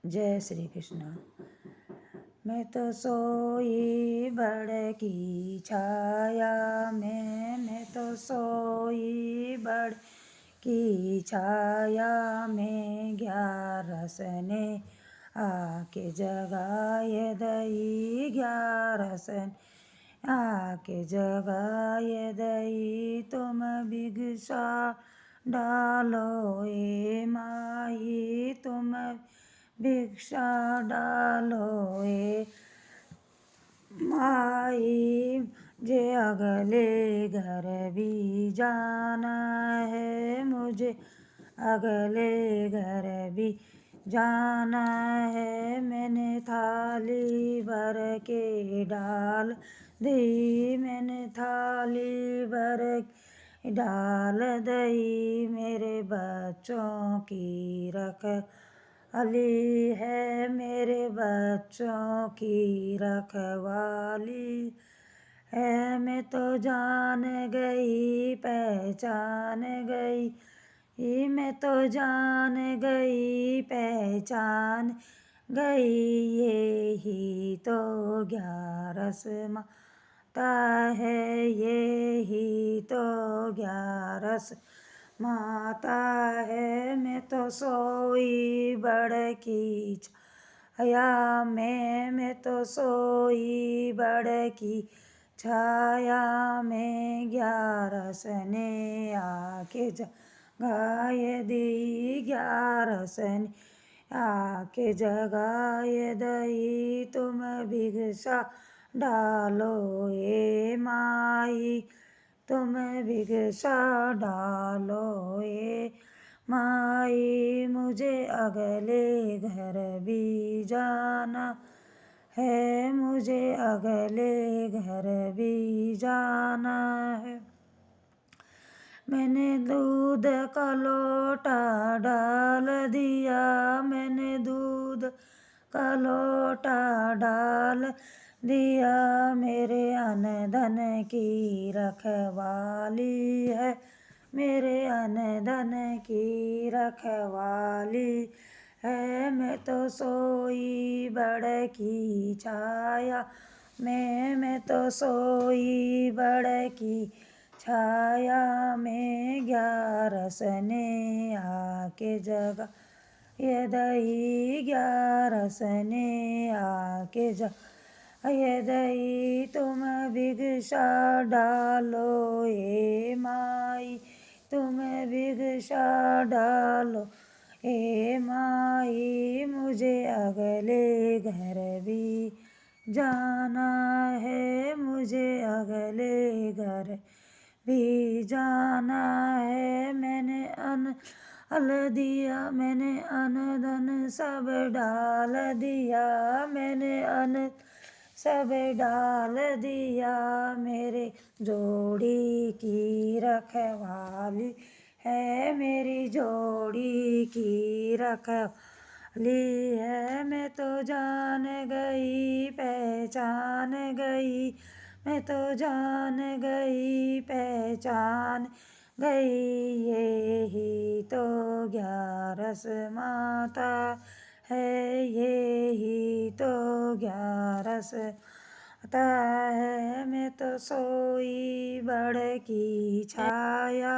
जय श्री कृष्ण। मैं तो सोई बड़ की छाया में, मैं तो सोई बड़ की छाया में, 11 ने आके जगाए दई, 11 आके जगाए दई। तुम भिक्षा डालो ए माई, तुम भिक्षा डालो ए माई। जे अगले घर भी जाना है, मुझे अगले घर भी जाना है। मैंने थाली भर के डाल दी, मैंने थाली भर के डाल दई। मेरे बच्चों की रखवाली है, मेरे बच्चों की रखवाली है। मैं तो जान गई पहचान गई, मैं तो जान गई पहचान गई। ये ही तो 11 माता है, ये ही तो 11 माता है। मैं तो सोई बड़ की छाया में, मैं तो सोई बड़ की छाया में, 11 ने आके जगाए दी, 11 ने आके जगाए दई। तुम भिक्षा डालो ए माई, तुम भिक्षा डालो ए माई। मुझे अगले घर भी जाना है, मुझे अगले घर भी जाना है। मैंने दूध का लोटा डाल दिया, मैंने दूध का लोटा डाल दिया। मेरे अन धन की रखवाली है, मेरे अन धन की रखवाली है। मैं तो सोई बड़ की छाया में, मैं तो सोई बड़ की छाया में, 11 ने आके जगाए दई, 11 ने आके जगाए दई। तुम भिक्षा डालो ए माई, तुम भिक्षा डालो ए माई। मुझे अगले घर भी जाना है, मुझे अगले घर भी जाना है। मैंने अन दिया, मैंने अन धन सब डाल दिया, मैंने अन सब डाल दिया। मेरे जोड़ी की रखवाली है, मेरी जोड़ी की रखवाली है। मैं तो जान गई पहचान गई, मैं तो जान गई पहचान गई। ये ही तो 11 माता है, ये ही तो 11 माता है। मैं तो सोई बड़ की छाया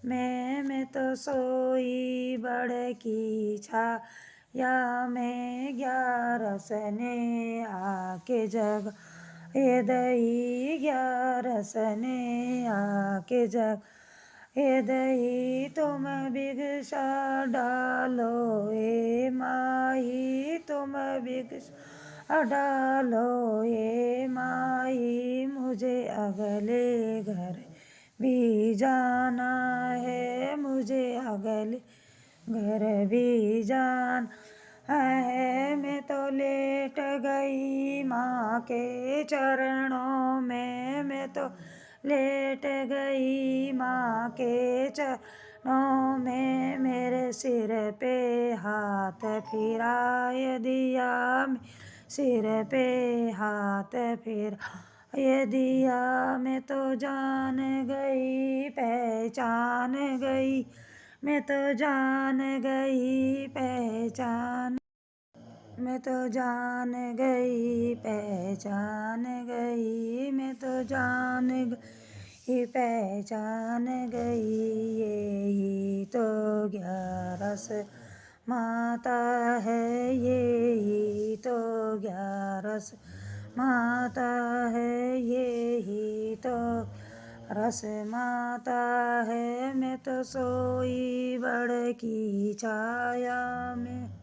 में, मैं तो सोई बड़ की छाया में, 11 ने आके जगाए दई, 11 ने आके जगाए दई। तुम भिक्षा डालो ए माई, तुम भिक्षा डालो ए माई। मुझे अगले घर भी जाना है, मुझे अगले घर भी जाना है। मैं तो लेट गई माँ के चरणों में, मैं तो लेट गई माँ के चरणों में। मेरे सिर पे हाथ फिराए दिया, सिर पे हाथ फिराए दिया। मैं तो जान गई पहचान गई, मैं तो जान गई पहचान मैं तो जान गई पहचान गई, मैं तो जान गई पहचान गई, यही तो 11 माता है, यही तो 11 माता है, यही तो रस माता है। मैं तो सोई बड़ की छाया में,